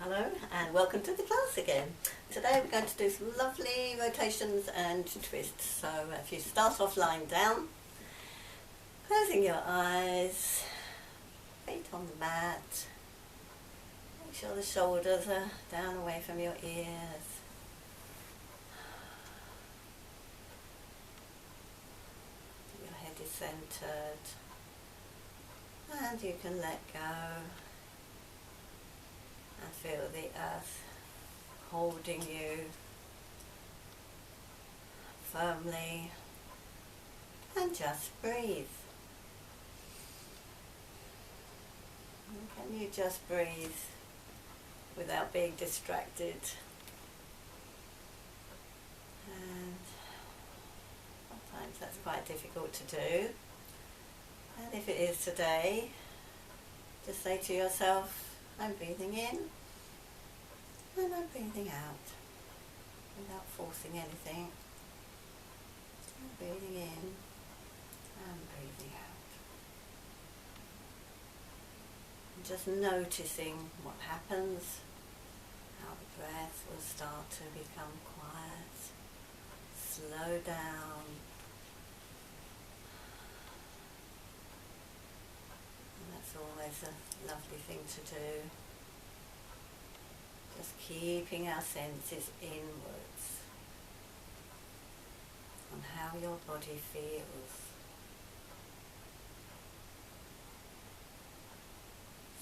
Hello and welcome to the class again. Today we're going to do some lovely rotations and twists. So if you start off lying down, closing your eyes, feet on the mat, make sure the shoulders are down away from your ears. Your head is centered and you can let go. And feel the earth holding you firmly, and just breathe. And can you just breathe without being distracted? And sometimes that's quite difficult to do. And if it is today, just say to yourself, I'm breathing in and I'm breathing out without forcing anything. I'm breathing in and breathing out. And just noticing what happens, how the breath will start to become quiet, slow down. That's always a lovely thing to do. Just keeping our senses inwards on how your body feels.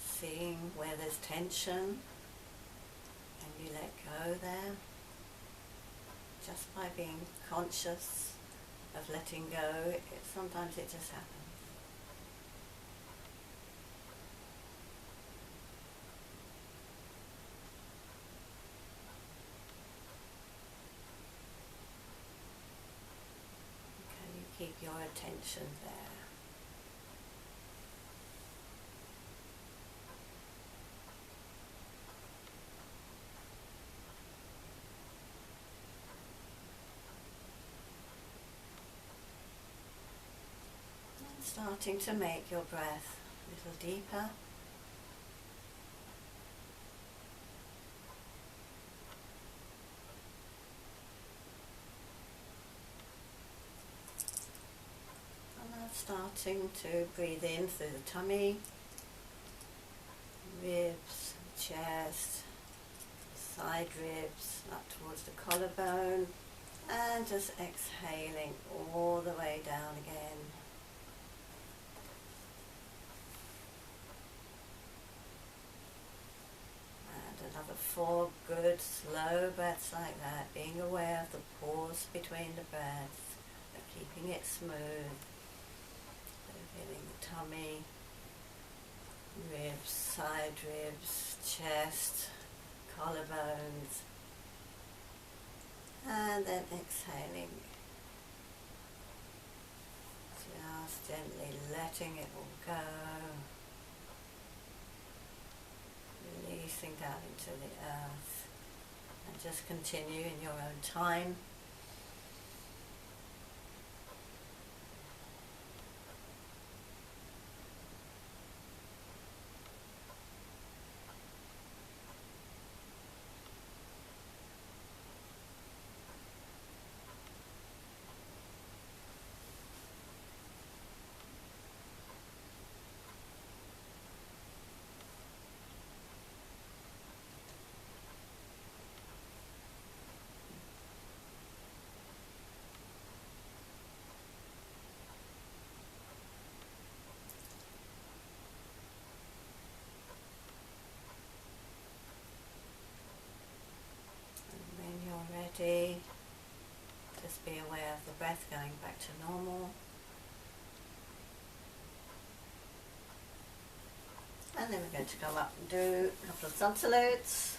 Seeing where there's tension, and you let go there. Just by being conscious of letting go, sometimes it just happens. Keep your attention there. And starting to make your breath a little deeper. Starting to breathe in through the tummy, ribs, chest, side ribs, up towards the collarbone, and just exhaling all the way down again. And another 4 good slow breaths like that, being aware of the pause between the breaths, but keeping it smooth. Feeling the tummy, ribs, side ribs, chest, collarbones, and then exhaling, just gently letting it all go, releasing down into the earth, and just continue in your own time. Just be aware of the breath going back to normal. And then we're going to go up and do a couple of sun salutes.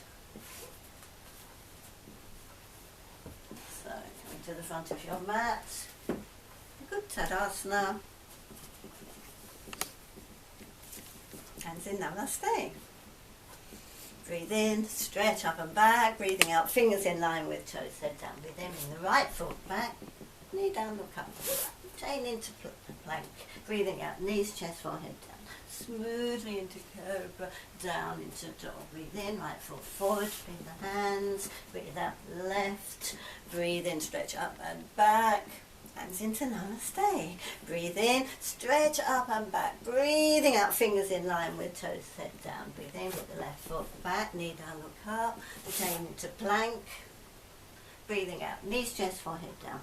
So coming to the front of your mat. Good Tadasana. Hands in Namaste. Breathe in, stretch up and back, breathing out, fingers in line with toes, head down. Breathe in the right foot back, knee down, look up, chain into plank. Breathing out, knees, chest, forehead down. smoothly into cobra, down into dog. Breathe in, right foot forward, bring the hands, breathe out left, breathe in, stretch up and back, hands into namaste. Breathe in, stretch up and back, breathing out, fingers in line with toes set down. Breathe in with the left foot back, knee down, look up, retain into plank. Breathing out, knees, chest, forehead down.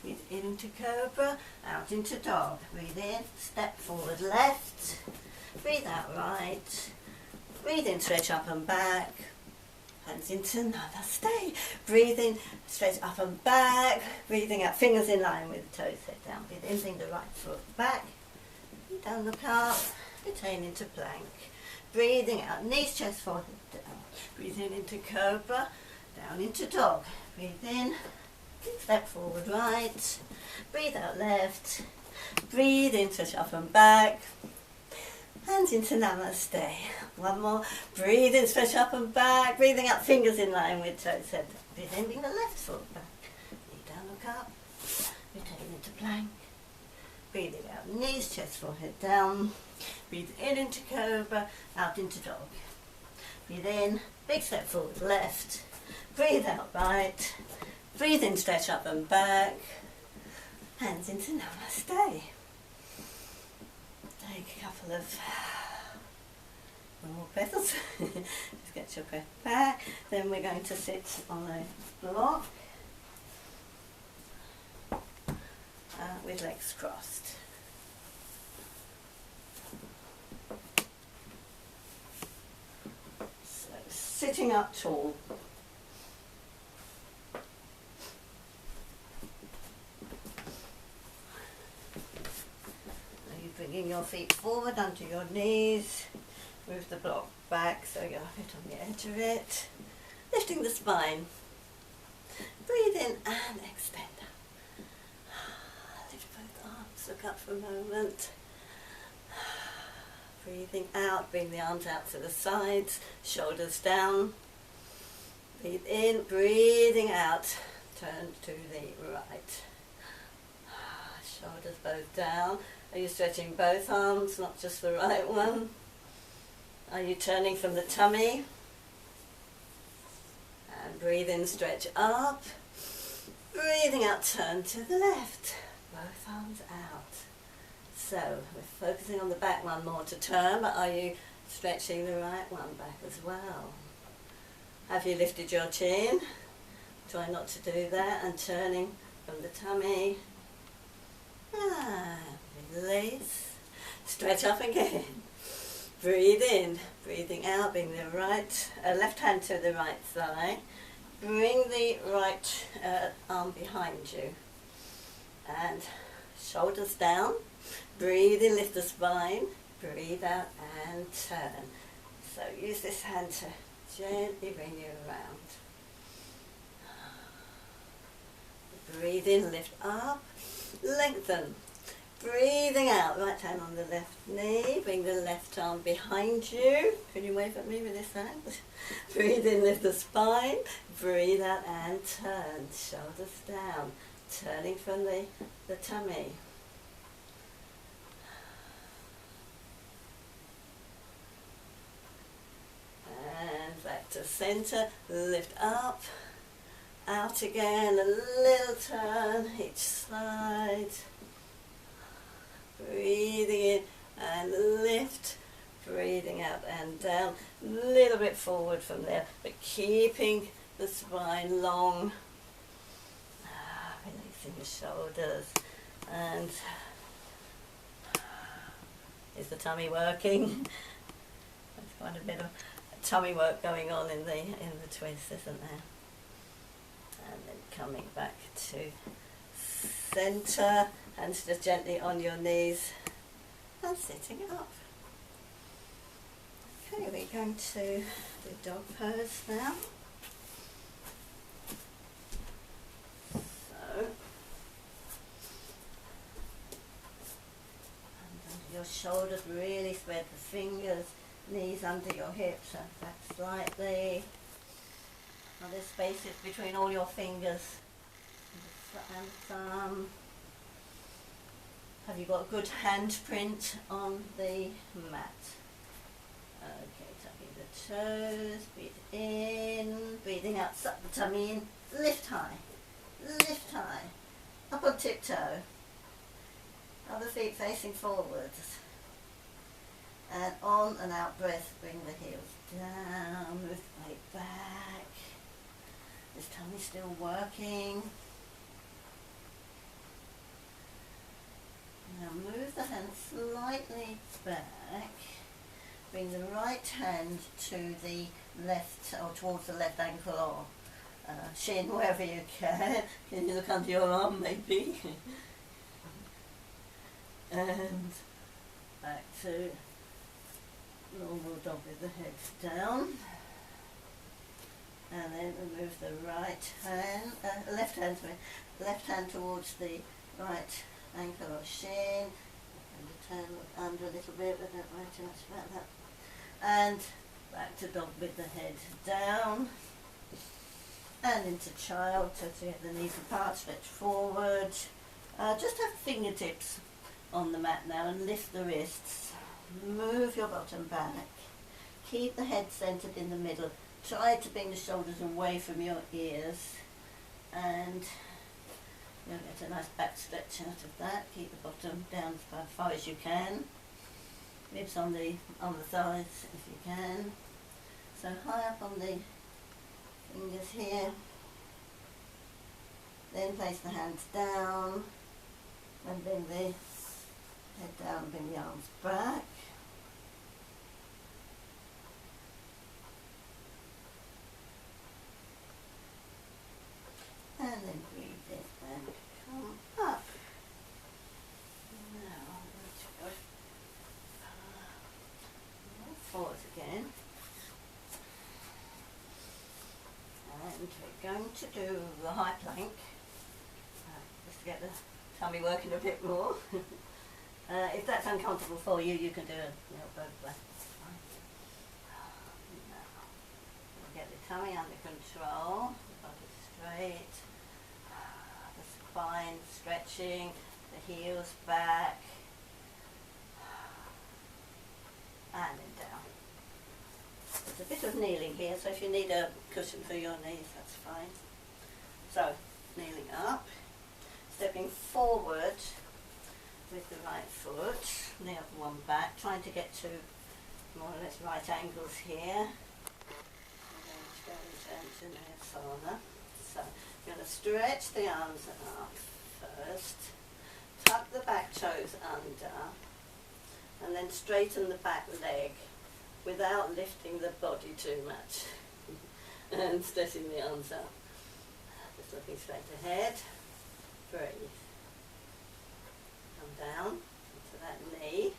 Breathe in into cobra, out into dog. Breathe in, step forward left. Breathe out right. Breathe in, stretch up and back. Hands into namaste. Breathe in, stretch up and back. Breathing out, fingers in line with the toes set down. Breathe in, bring the right foot back. Breathe down, look up. Retain into plank. Breathing out, knees, chest, forehead down. Breathe in into cobra, down into dog. Breathe in, step forward right, breathe out left, breathe in, stretch up and back, hands into namaste. One more, breathe in, stretch up and back, breathing out, fingers in line with toes set. Breathe in, bring the left foot back, knee down, look up, retain into plank, breathing out, knees, chest, forehead down, breathe in into cobra, out into dog. Breathe in, big step forward left, breathe out right, breathe in, stretch up and back, hands into namaste. Take a couple of more breaths, just get your breath back, then we're going to sit on a block with legs crossed. So sitting up tall. Bringing your feet forward onto your knees, move the block back so you're a bit on the edge of it, lifting the spine, breathe in and extend up, lift both arms, look up for a moment, breathing out, bring the arms out to the sides, shoulders down, breathe in, breathing out, turn to the right, shoulders both down. Are you stretching both arms, not just the right one? Are you turning from the tummy? And breathe in, stretch up. Breathing out, turn to the left. Both arms out. So, we're focusing on the back one more to turn, but are you stretching the right one back as well? Have you lifted your chin? Try not to do that, and turning from the tummy. Release, stretch up again, breathe in, breathing out, bring the left hand to the right thigh, bring the right arm behind you, and shoulders down, breathe in, lift the spine, breathe out and turn. So use this hand to gently bring you around. Breathe in, lift up, lengthen. Breathing out, right hand on the left knee, bring the left arm behind you. Can you wave at me with this hand? Breathe in, lift the spine, breathe out and turn, shoulders down, turning from the tummy. And back to center, lift up, out again, a little turn each side. Breathing in and lift, breathing out and down, a little bit forward from there, but keeping the spine long, releasing the shoulders, and is the tummy working? There's quite a bit of tummy work going on in the twist, isn't there? And then coming back to center, hands just gently on your knees and sitting up. Okay, we're going to do dog pose now. So, and under your shoulders, really spread the fingers, knees under your hips, and back slightly. Now there's spaces between all your fingers and thumb. Have you got a good handprint on the mat? Okay, tucking the toes, breathe in, breathing out, suck the tummy in, lift high, up on tiptoe, other feet facing forwards, and on and out breath, bring the heels down, move the weight back, this tummy's still working. Now move the hand slightly back, bring the right hand to the left, or towards the left ankle or shin, wherever you can. Can you look under your arm maybe? And back to normal dog with the head down. And then we move the left hand towards the right ankle or shin, and turn under a little bit, but don't worry too much about that. And back to dog with the head down, and into child, so to get the knees apart, stretch forward. Just have fingertips on the mat now and lift the wrists. Move your bottom back. Keep the head centered in the middle. Try to bring the shoulders away from your ears, and you'll get a nice back stretch out of that. Keep the bottom down as far as you can. Ribs on the thighs if you can. So high up on the fingers here. Then place the hands down and bring the head down, bring the arms back. And then breathe in and come up. Now let's go forward again. And we're going to do the high plank, just to get the tummy working a bit more. If that's uncomfortable for you, you can do it both ways. Now, we'll get the tummy under control, the body straight, the spine stretching, the heels back, and then down. There's a bit of kneeling here, so if you need a cushion for your knees, that's fine. So, kneeling up, stepping forward with the right foot, the other one back, trying to get to more or less right angles here. And then go into Anjaneyasana. So, you're going to stretch the arms up first, tuck the back toes under, and then straighten the back leg without lifting the body too much. And stretching the arms up. Just looking straight ahead. Breathe. Come down into that knee.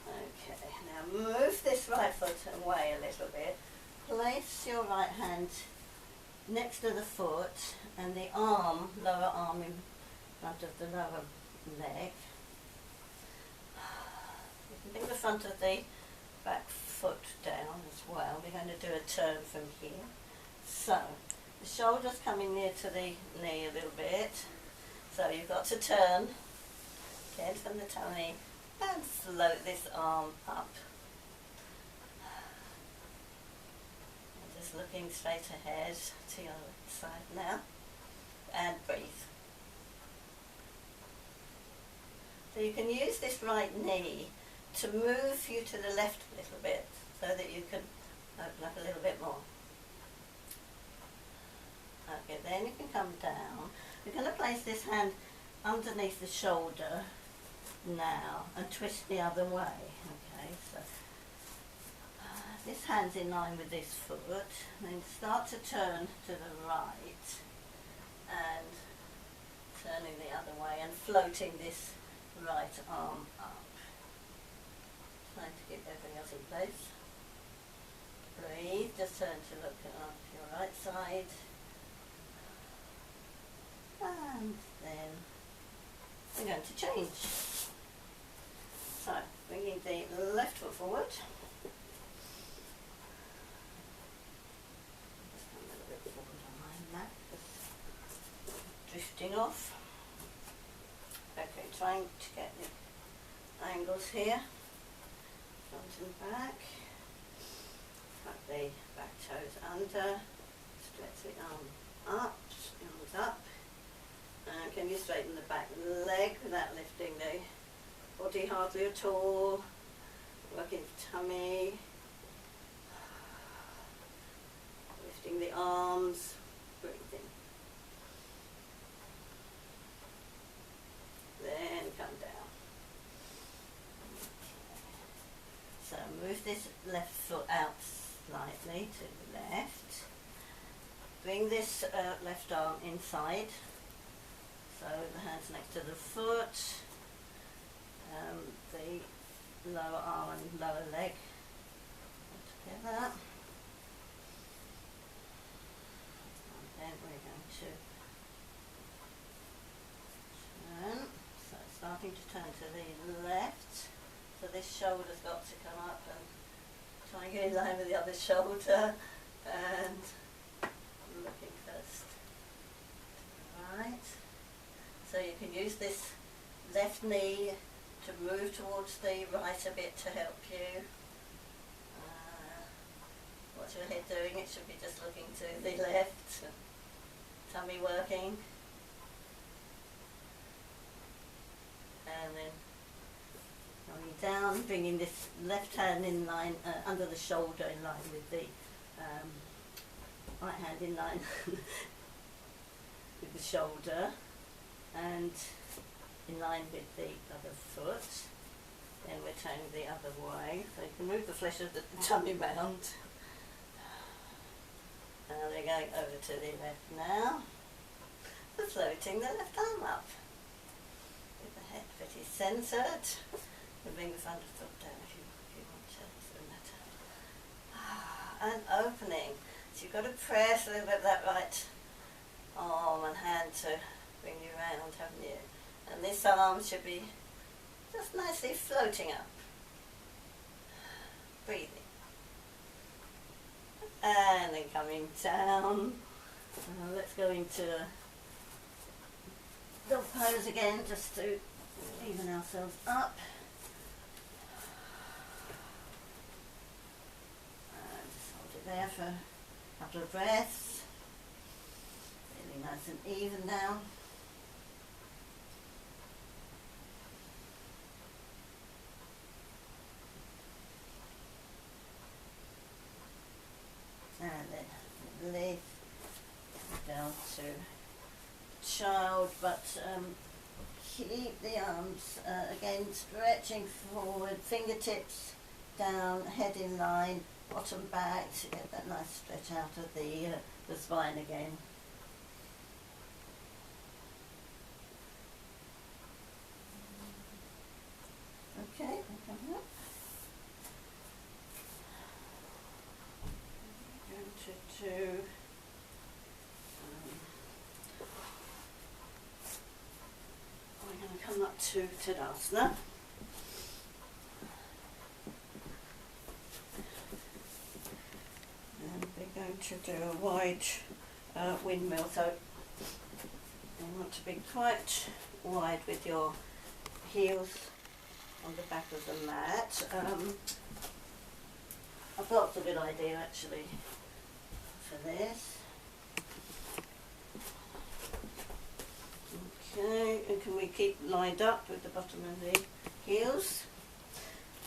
Okay, now move this right foot away a little bit. Place your right hand next to the foot and the arm, lower arm in front of the lower leg. You can bring the front of the back foot down as well. We're going to do a turn from here. So, the shoulders coming near to the knee a little bit. So you've got to turn again from the tummy and float this arm up. And just looking straight ahead to your side now. And breathe. So you can use this right knee to move you to the left a little bit so that you can open up a little bit more. Okay, then you can come down. We're going to place this hand underneath the shoulder now and twist the other way. Okay, so this hand's in line with this foot. Then start to turn to the right and turning the other way and floating this right arm up. Trying to keep everything else in place. Breathe, just turn to look at your right side. And then we're going to change. So, bringing the left foot forward. Just a little bit forward on my mat, just drifting off. Okay, trying to get the angles here, front and back. Tuck the back toes under, stretch the arm up, arms up. And can you straighten the back leg without lifting the body hardly at all? Working the tummy, lifting the arms, breathing. Then come down. Okay. So move this left foot out slightly to the left. Bring this left arm inside. So the hands next to the foot, the lower arm and lower leg together. And then we're going to turn. So starting to turn to the left. So this shoulder's got to come up and try and get in line with the other shoulder. And looking first to the right. So you can use this left knee to move towards the right a bit to help you. What's your head doing? It should be just looking to the left. Tummy working. And then going down, bringing this left hand in line, under the shoulder in line with the right hand in line with the shoulder. And in line with the other foot. Then we're turning the other way, so you can move the flesh of the tummy round. And we're going over to the left now. We're floating the left arm up with the head pretty centred. And bring the front of the foot down if you want to. And opening. So you've got to press a little bit of that right arm and hand to bring you round, haven't you? And this arm should be just nicely floating up. Breathing. And then coming down. Let's go into dog pose again, just to even ourselves up. And just hold it there for a couple of breaths. Feeling nice and even now. And then lift down to child, but keep the arms again stretching forward, fingertips down, head in line, bottom back to get that nice stretch out of the spine again. Okay, come up. We're going to come up to Tadasana. And we're going to do a wide windmill. So you want to be quite wide with your heels on the back of the mat. A block's a good idea actually for this. Okay, and can we keep lined up with the bottom of the heels?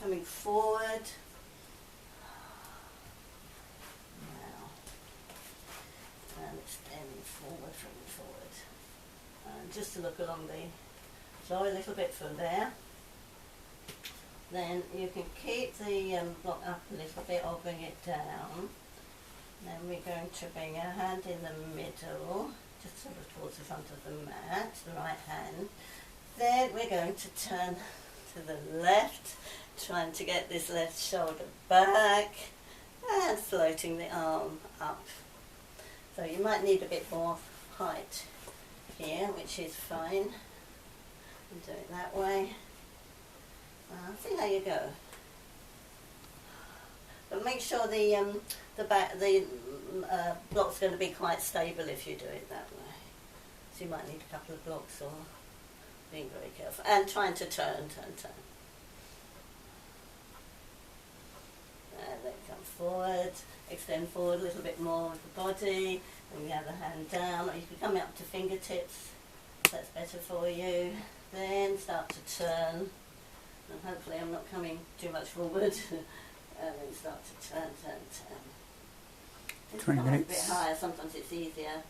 Coming forward. Now, and extending forward, and just to look along the floor a little bit from there. Then you can keep the block up a little bit or bring it down. Then we're going to bring our hand in the middle, just sort of towards the front of the mat, the right hand. Then we're going to turn to the left, trying to get this left shoulder back and floating the arm up. So you might need a bit more height here, which is fine. And do it that way. See how you go. But make sure the block's going to be quite stable if you do it that way. So you might need a couple of blocks or being very careful and trying to turn. And then come forward, extend forward a little bit more with the body, bring the other hand down, or you can come up to fingertips, if that's better for you. Then start to turn, and hopefully I'm not coming too much forward, and then start to turn. 20 minutes. A bit higher, sometimes it's easier.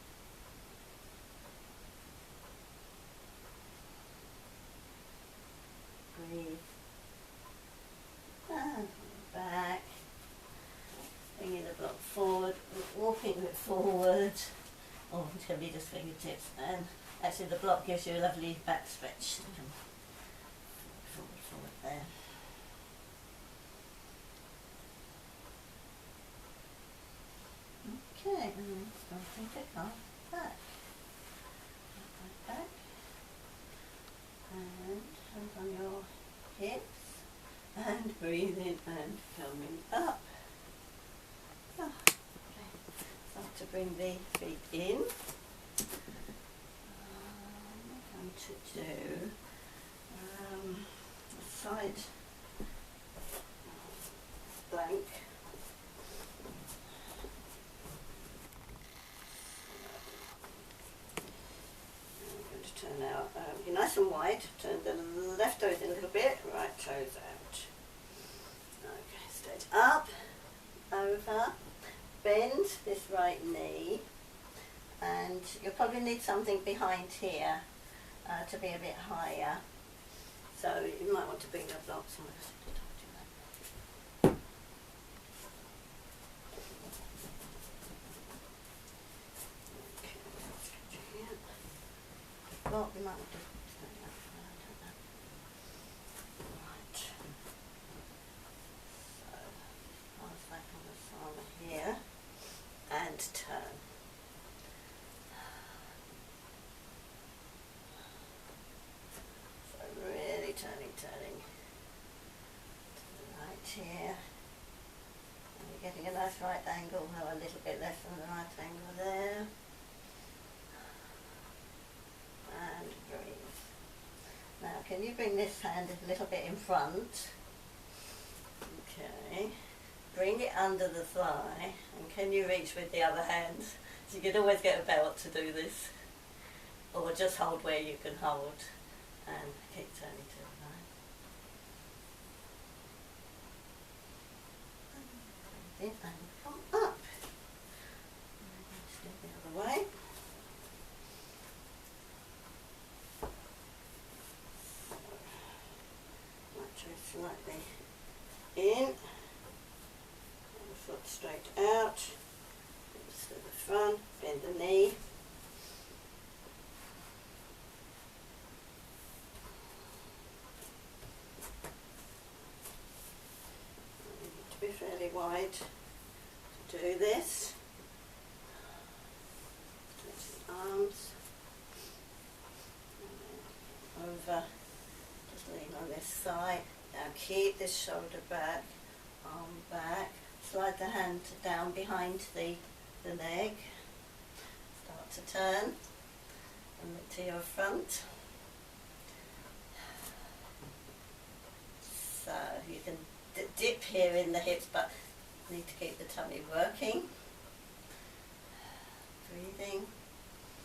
Breathe. And back. Bringing the block forward, walking it forward. Or it can be just fingertips. And actually the block gives you a lovely back stretch. Forward there. Okay, and starting to come back. Back. And hands on your hips. And breathing and coming up. Okay. Start to bring the feet in. I'm going to do a side plank. I'm going to turn out, you're nice and wide, turn the left toes in a little bit, right toes out. Okay, straight up, over, bend this right knee, and you'll probably need something behind here to be a bit higher. So you might want to bring your blocks on. Well, you might want to stand up, I don't know. Right. So, pass back on the arm here, and turn. So really turning to the right here. And you're getting a nice right angle, well, a little bit less than the right angle there. And breathe. Now, can you bring this hand a little bit in front? Okay. Bring it under the thigh, and can you reach with the other hand? So you can always get a belt to do this, or just hold where you can hold, and keep turning to the right. Breathe in and come up. Step the other way. Slightly in, and the foot straight out, to the front, bend the knee, you need to be fairly wide to do this. Stretch the arms, and then over, just lean on this side. Now keep this shoulder back, arm back, slide the hand down behind the leg, start to turn, and look to your front. So you can dip here in the hips, but need to keep the tummy working. Breathing,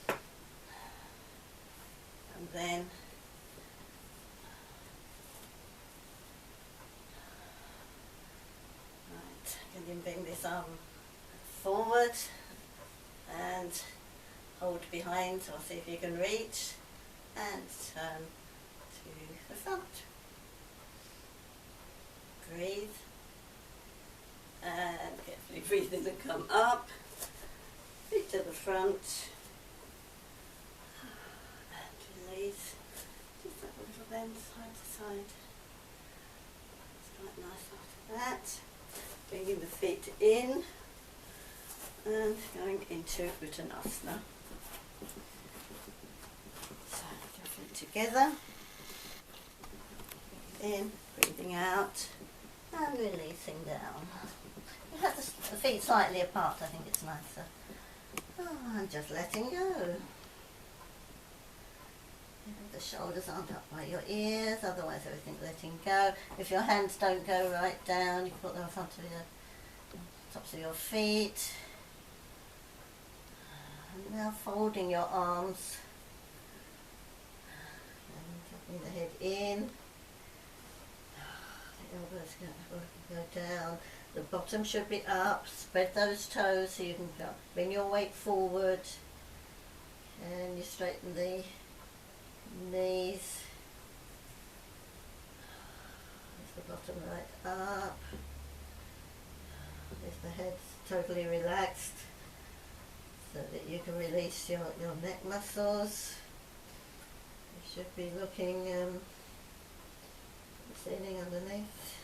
and then and then bring this arm forward and hold behind, or see if you can reach, and turn to the front. Breathe, and carefully breathe in and come up, feet to the front, and release, just have a little bend side to side. It's quite nice after that. Bringing the feet in and going into Uttanasana. So your feet together, in, breathing out, and releasing down. You have the feet slightly apart, I think it's nicer. Oh, and just letting go. The shoulders aren't up by your ears, otherwise everything's letting go. If your hands don't go right down, you can put them in front of your tops of your feet. And now folding your arms and dropping the head in. The elbows go down. The bottom should be up. Spread those toes so you can bring your weight forward. And you straighten the knees. Lift the bottom right up. If the head's totally relaxed so that you can release your neck muscles. You should be looking ceiling underneath.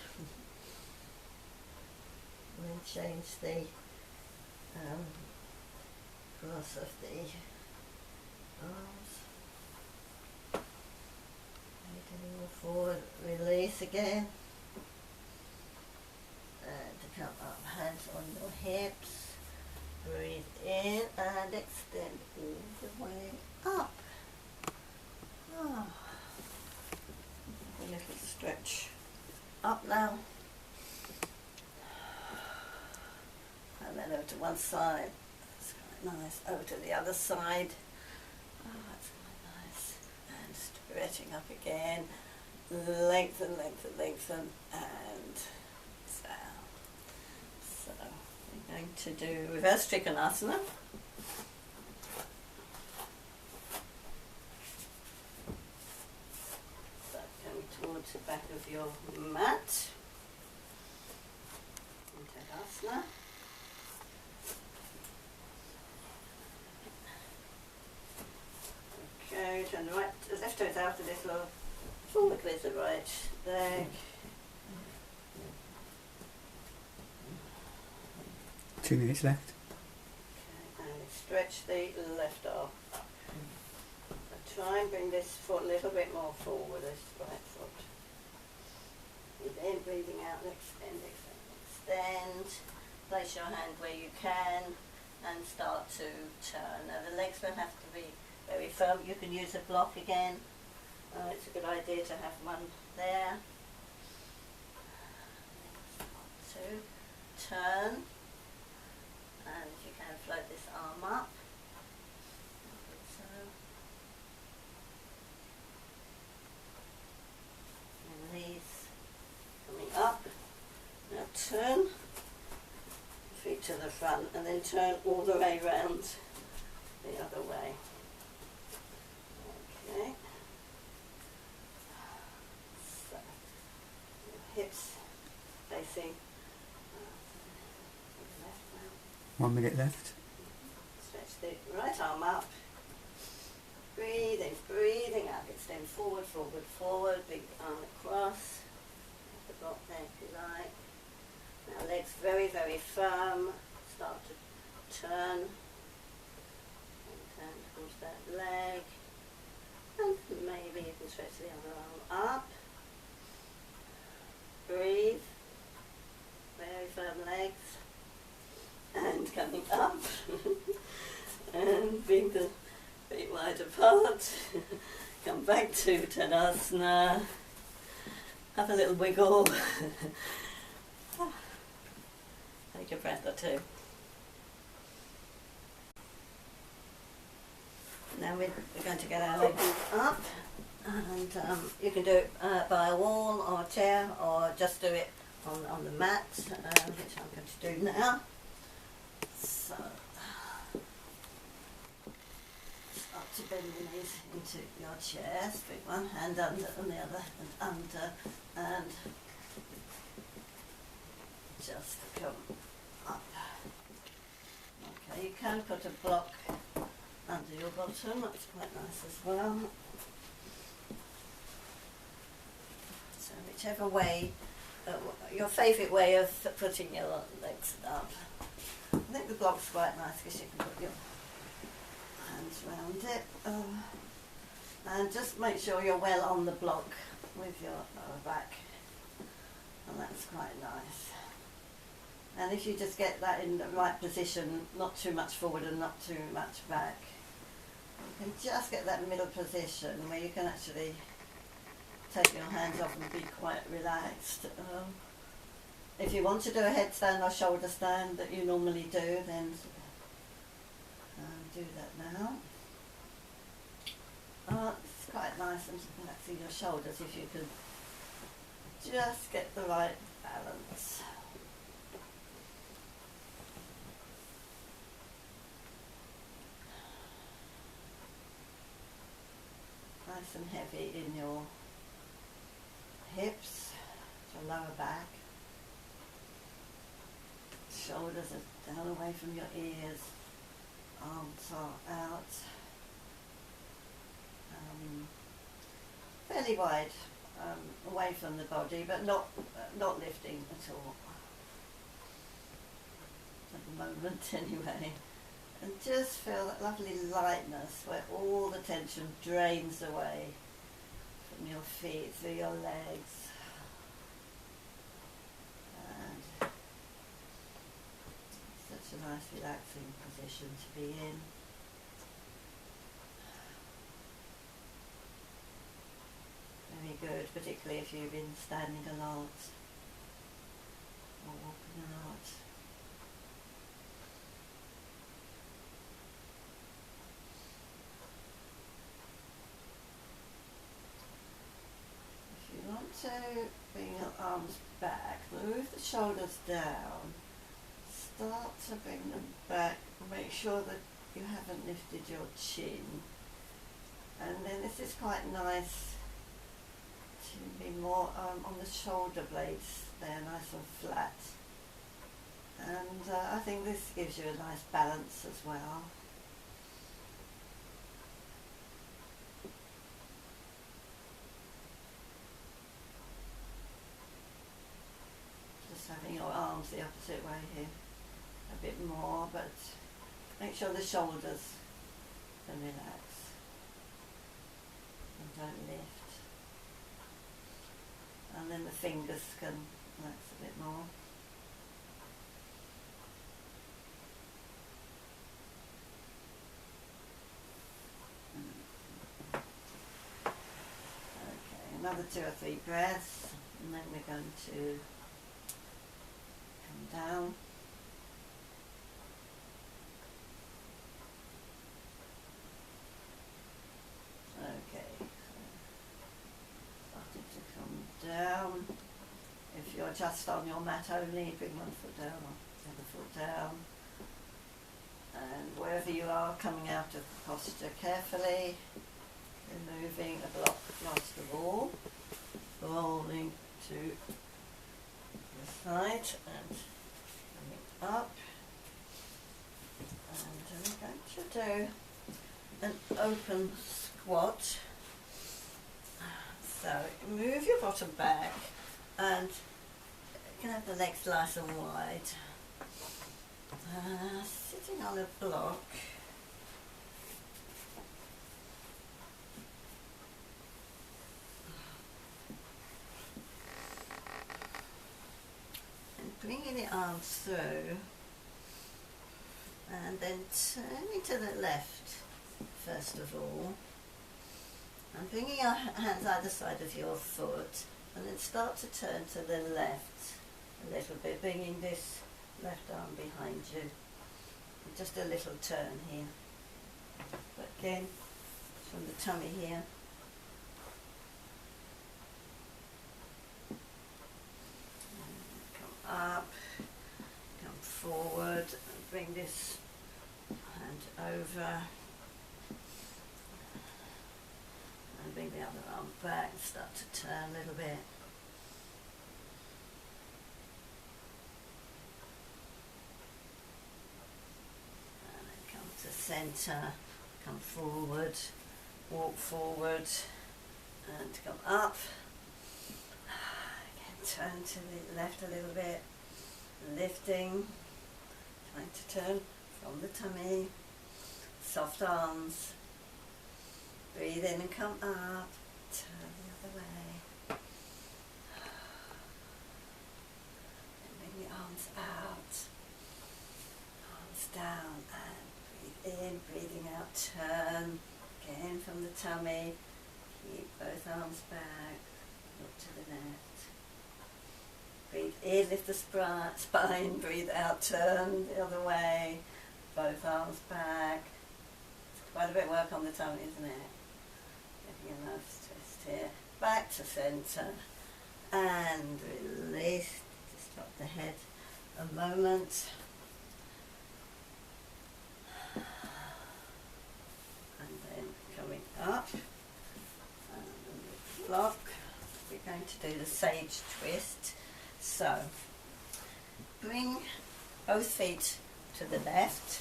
And then change the cross of the arms. More forward, release again. And to come up, hands on your hips. Breathe in and extend all the way up. Oh. A little stretch up now. And then over to one side. That's quite nice. Over to the other side. Oh, that's quite nice. And stretching up again. Lengthen, lengthen, lengthen, and down. So we're going to do reverse Trikonasana. So coming towards the back of your mat. Tantalising. Okay, turn the left toes out a little, forward with the right leg. 2 minutes left. Okay, and stretch the left arm up. So try and bring this foot a little bit more forward, this right foot. Breathe in, breathing out, extend, extend, extend. Place your hand where you can and start to turn. Now the legs don't have to be very firm. You can use a block again. It's a good idea to have one there. To turn, and if you can float this arm up. So. And these coming up. Now turn, feet to the front, and then turn all the way round the other way. Okay. So, your hips facing left now. 1 minute left. Stretch the right arm up. Breathing, breathing out. Extend forward, forward, forward. Big arm across. The block there if you like. Now legs very, very firm. Start to turn. And turn towards that leg. And maybe you can stretch the other arm up. Breathe. Very firm legs. And coming up. And bring the feet wide apart. Come back to Tadasana. Have a little wiggle. Take a breath or two. Now we're going to get our legs up, and you can do it by a wall or a chair, or just do it on the mat, which I'm going to do now. So, start to bend the knees into your chair. Stick one hand under and the other hand under, and just come up. Okay, you can put a block under your bottom, that's quite nice as well. So whichever way, your favourite way of putting your legs up. I think the block's quite nice because you can put your hands around it. And just make sure you're well on the block with your lower back. And that's quite nice. And if you just get that in the right position, not too much forward and not too much back, You can just get that middle position where you can actually take your hands off and be quite relaxed. If you want to do a headstand or shoulder stand that you normally do, then do that now. It's quite nice and relaxing your shoulders if you can just get the right balance. Nice and heavy in your hips, your lower back. Shoulders are down away from your ears, arms are out, fairly wide away from the body, but not lifting at all at the moment anyway. And just feel that lovely lightness where all the tension drains away from your feet, through your legs. And such a nice relaxing position to be in. Very good, particularly if you've been standing a lot or walking a lot. If you want to bring your arms back, move the shoulders down, start to bring them back, make sure that you haven't lifted your chin, and then this is quite nice to be more on the shoulder blades. They're nice and flat, and I think this gives you a nice balance as well. Just having your arms the opposite way here a bit more, but make sure the shoulders can relax and don't lift. And then the fingers can relax a bit more. Okay, another 2 or 3 breaths, and then we're going to come down. Okay. Down. If you're just on your mat only, bring one foot down or the other foot down. And wherever you are, coming out of posture carefully, removing a block across the wall, rolling to the side and coming up. And we're going to do an open squat. So move your bottom back and you can have the legs nice and wide. Sitting on a block. And bringing the arms through and then turning to the left first of all. And bringing your hands either side of your foot, and then start to turn to the left a little bit, bringing this left arm behind you. Just a little turn here. But again, from the tummy here. Come up, come forward, and bring this hand over. And bring the other arm back, start to turn a little bit. And then come to centre, come forward, walk forward, and come up. Again, turn to the left a little bit, lifting, trying to turn from the tummy, soft arms. Breathe in and come up, turn the other way. And bring the arms out, arms down, and breathe in, breathing out, turn. Again from the tummy, keep both arms back, look to the left. Breathe in, lift the spine, breathe out, turn the other way, both arms back. Quite a bit of work on the tummy, isn't it? Getting a nice twist here. Back to centre and release. Just drop the head a moment. And then coming up and block. We're going to do the sage twist. So bring both feet to the left.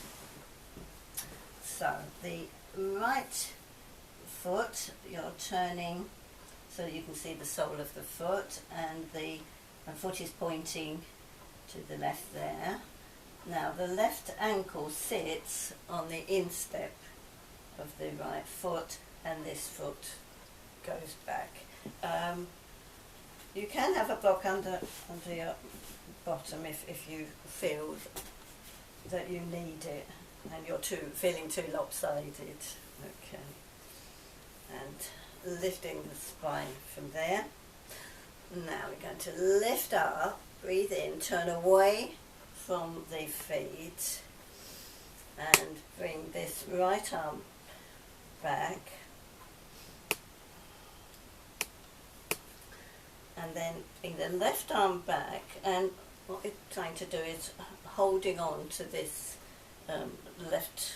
So the right foot you're turning so that you can see the sole of the foot, and the foot is pointing to the left there. Now the left ankle sits on the instep of the right foot, and this foot goes back. You can have a block under your bottom if you feel that you need it and you're feeling too lopsided. Okay. And lifting the spine from there. Now we're going to lift up, breathe in, turn away from the feet and bring this right arm back. And then bring the left arm back, and what we're trying to do is holding on to this left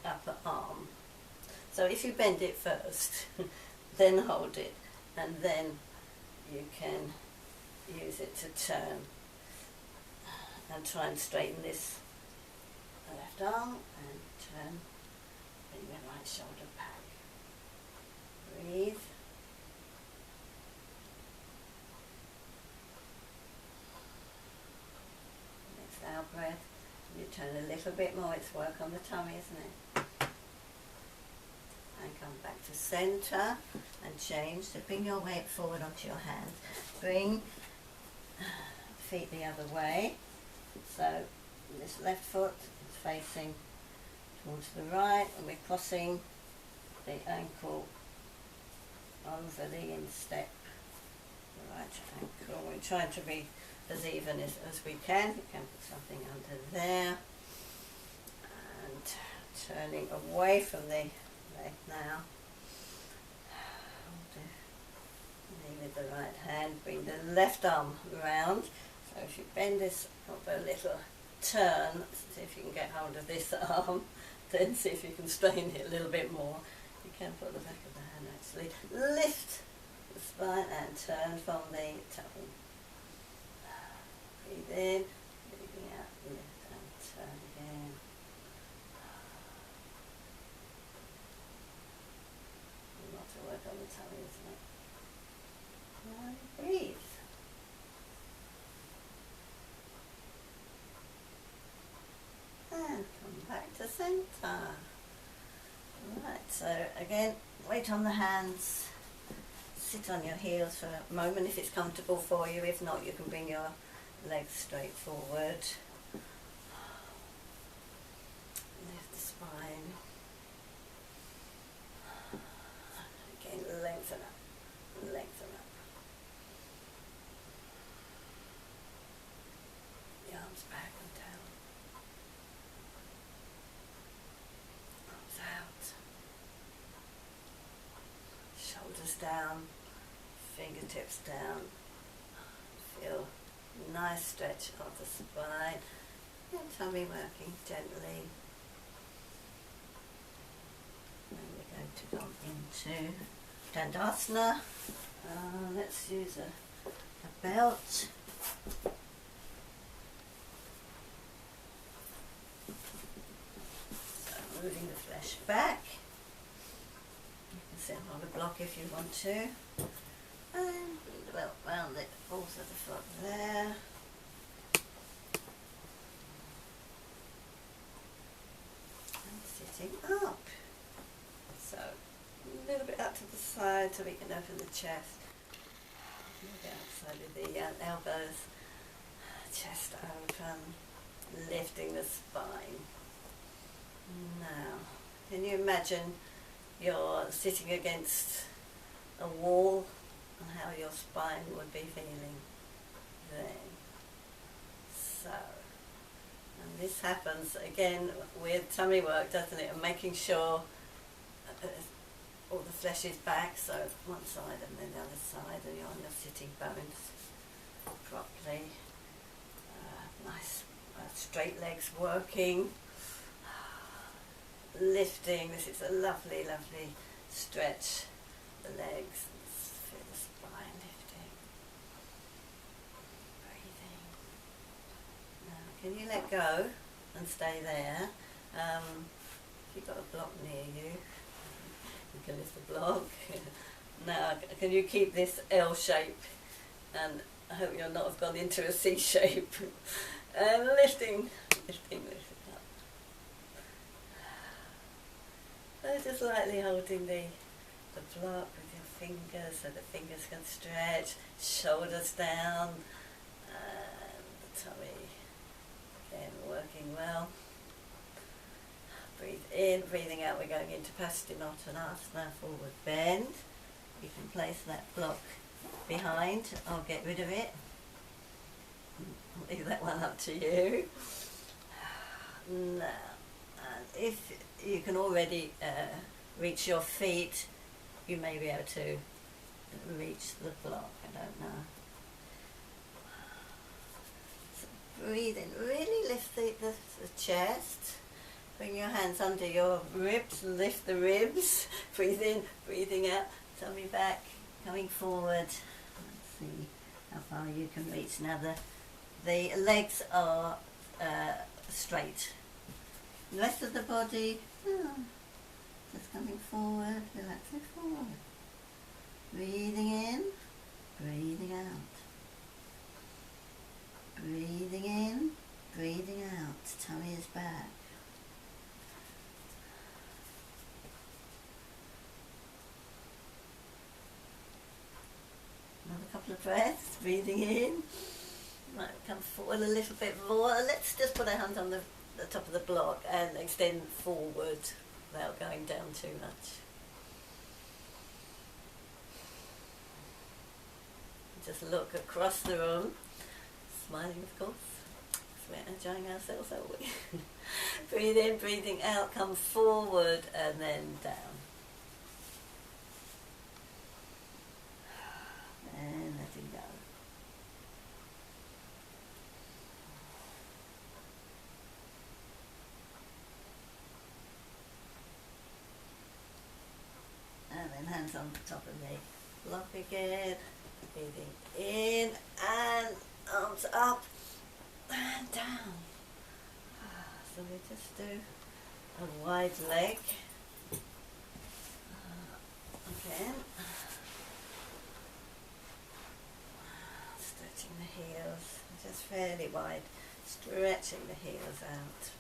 upper arm. So if you bend it first, then hold it, and then you can use it to turn and try and straighten this left arm and turn, bring the right shoulder back. Breathe. Out breath. You turn a little bit more, it's work on the tummy, isn't it? And come back to centre and change. So bring your weight forward onto your hands. Bring feet the other way. So this left foot is facing towards the right, and we're crossing the ankle over the instep. The right ankle. We're trying to be as even as we can. You can put something under there, and turning away from the leg now. Knee with the right hand, bring the left arm round. So if you bend this up a little, turn, see if you can get hold of this arm, then see if you can strain it a little bit more. You can put the back of the hand actually. Lift the spine and turn from the tummy. Breathe in, breathing out, lift and turn again. A lot of work on the tummy, isn't it? And breathe. And come back to centre. Right, so again, weight on the hands. Sit on your heels for a moment if it's comfortable for you. If not, you can bring your legs straight forward. Lift the spine. Again, lengthen up. Lengthen up. The arms back and down. Arms out. Shoulders down. Fingertips down. Feel nice stretch of the spine, and tummy working gently. And we're going to go into Tantalising. Let's use a belt. So moving the flesh back. You can sit on a block if you want to. And bring the belt round the balls of the foot there. And sitting up. So a little bit up to the side so we can open the chest. A little bit outside of the elbows. Chest open. Lifting the spine. Now, can you imagine you're sitting against a wall and how your spine would be feeling then. So, and this happens again with tummy work, doesn't it? And making sure all the flesh is back, so one side and then the other side, and you're on your sitting bones properly. Nice straight legs working. Lifting, this is a lovely, lovely stretch. The legs, feel the spine lifting. Breathing. Now, can you let go and stay there? If you've got a block near you, you can lift the block. Now, can you keep this L shape? And I hope you'll not have gone into a C shape. And lifting up. So just lightly holding the block with your fingers so the fingers can stretch, shoulders down, and the tummy again working well. Breathe in, breathing out, we're going into Paschimottanasana, forward bend. You can place that block behind, I'll get rid of it. I'll leave that one up to you. Now, and if you can already reach your feet, you may be able to reach the block, I don't know. So breathe in, really lift the chest. Bring your hands under your ribs, lift the ribs. Breathe in, breathing out, tummy back, coming forward. Let's see how far you can reach. Now the legs are straight. The rest of the body, just coming forward, relaxing forward. Breathing in, breathing out. Breathing in, breathing out. Tummy is back. Another couple of breaths, breathing in. Might come forward a little bit more. Let's just put our hands on the top of the block and extend forward without going down too much. Just look across the room, smiling of course. We're enjoying ourselves, aren't we? Breathe in, breathing out, come forward and then down. And letting go. And then hands on the top of the block again. Breathing in and arms up and down. So we just do a wide leg. Again. Stretching the heels, just fairly wide. Stretching the heels out.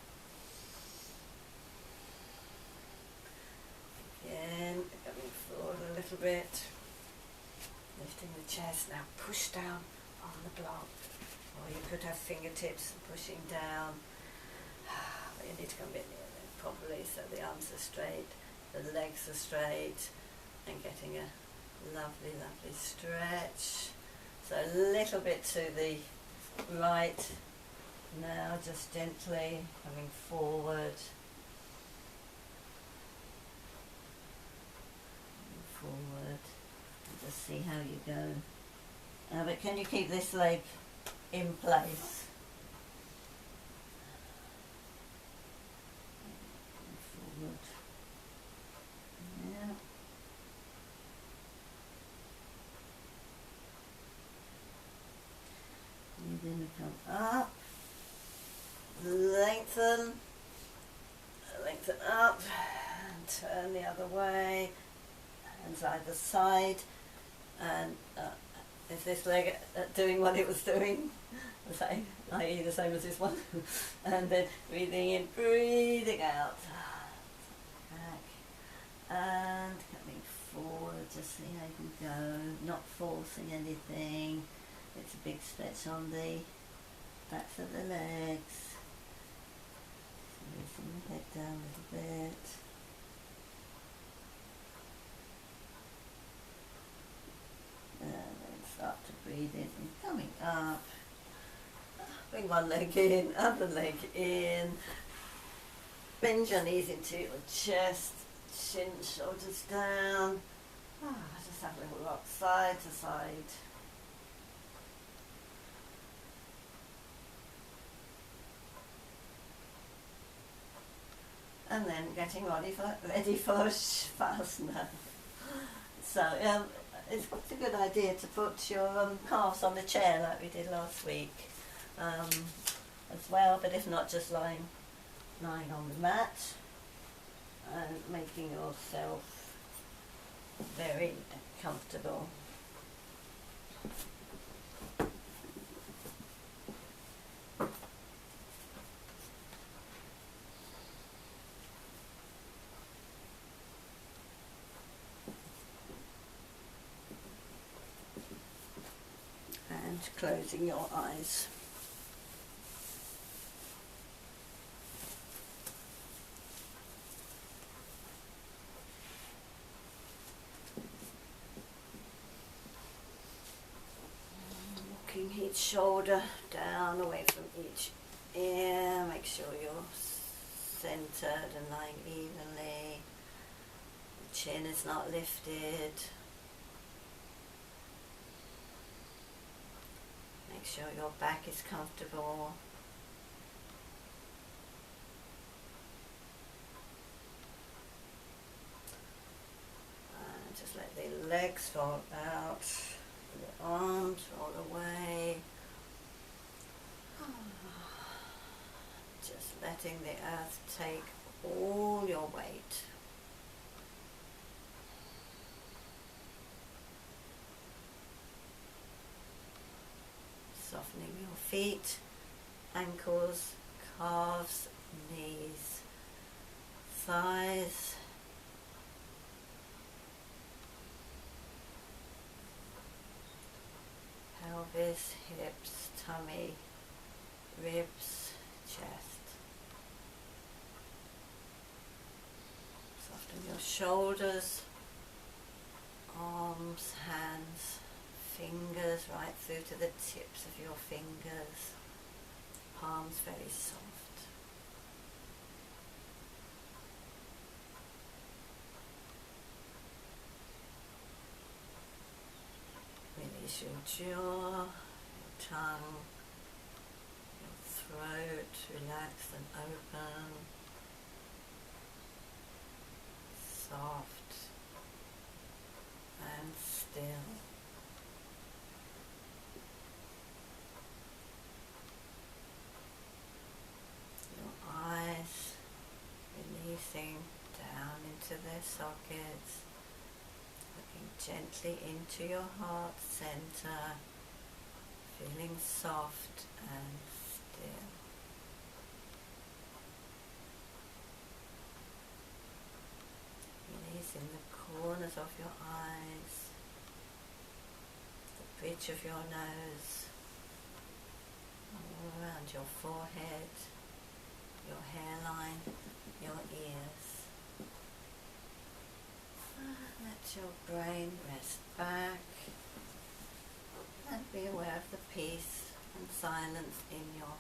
Again, coming forward a little bit. Lifting the chest, now push down on the block. Or you could have fingertips pushing down. But you need to come a bit nearer then, probably, so the arms are straight, the legs are straight, and getting a lovely, lovely stretch. So a little bit to the right. Now just gently coming forward. Forward. Just see how you go. But can you keep this leg in place? Forward. Yeah. And then come up. Lengthen. Lengthen up. And turn the other way. Hands either side. And is this leg doing what it was doing? I.e. the same as this one. And then breathing in, breathing out. Back. And coming forward, just see how you can go. Not forcing anything. It's a big stretch on the backs of the legs. Raising the head down a little bit. breathing and coming up. Bring one leg in, other leg in. Bend your knees into your chest, chin, shoulders down. Just have a little rock side to side. And then getting ready for Shavasana. So it's a good idea to put your calves on the chair like we did last week as well, but if not, just lying on the mat and making yourself very comfortable. And closing your eyes. Walking each shoulder down away from each ear. Make sure you're centered and lying evenly. The chin is not lifted. Make sure your back is comfortable. And just let the legs fall out, your arms roll away. Just letting the earth take all your weight. Softening your feet, ankles, calves, knees, thighs, pelvis, hips, tummy, ribs, chest. Soften your shoulders, arms, hands, fingers right through to the tips of your fingers, palms very soft. Release your jaw, your tongue, your throat, relaxed and open, soft and still. Eyes releasing down into their sockets, looking gently into your heart center, feeling soft and still. Releasing the corners of your eyes, the bridge of your nose, all around your forehead, your hairline, your ears. Let your brain rest back and be aware of the peace and silence in your heart.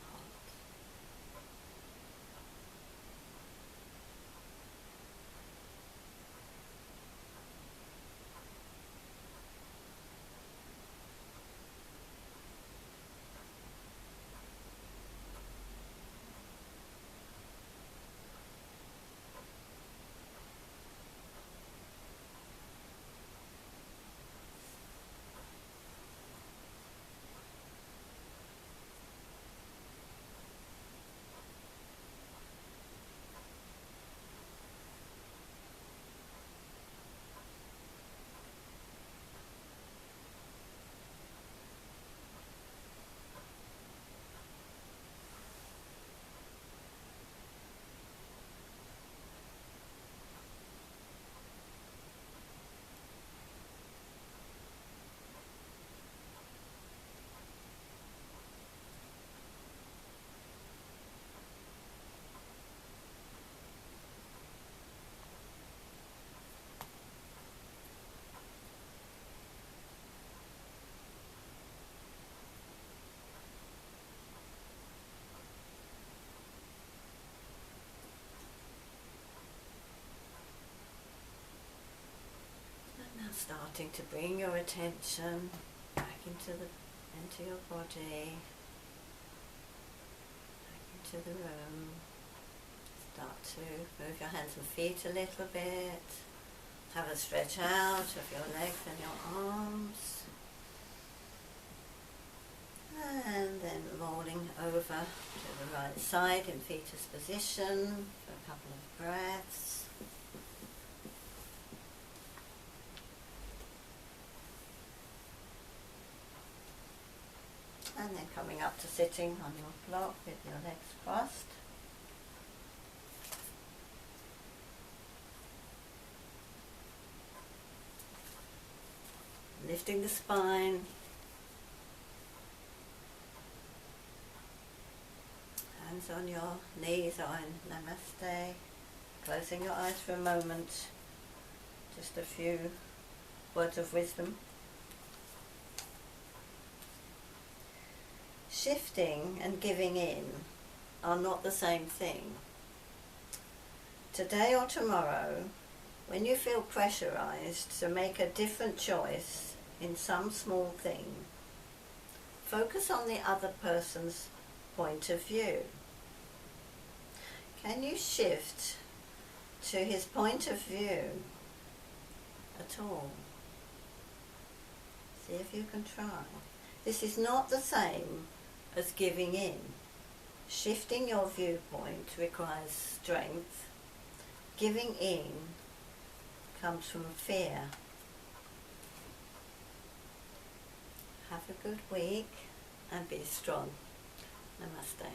starting to bring your attention back into your body, back into the room. Start to move your hands and feet a little bit. Have a stretch out of your legs and your arms. And then rolling over to the right side in fetus position for a couple of breaths. And then coming up to sitting on your block with your legs crossed. Lifting the spine. Hands on your knees or in Namaste. Closing your eyes for a moment. Just a few words of wisdom. Shifting and giving in are not the same thing. Today or tomorrow, when you feel pressurized to make a different choice in some small thing, focus on the other person's point of view. Can you shift to his point of view at all? See if you can try. This is not the same as giving in. Shifting your viewpoint requires strength. Giving in comes from fear. Have a good week and be strong. Namaste.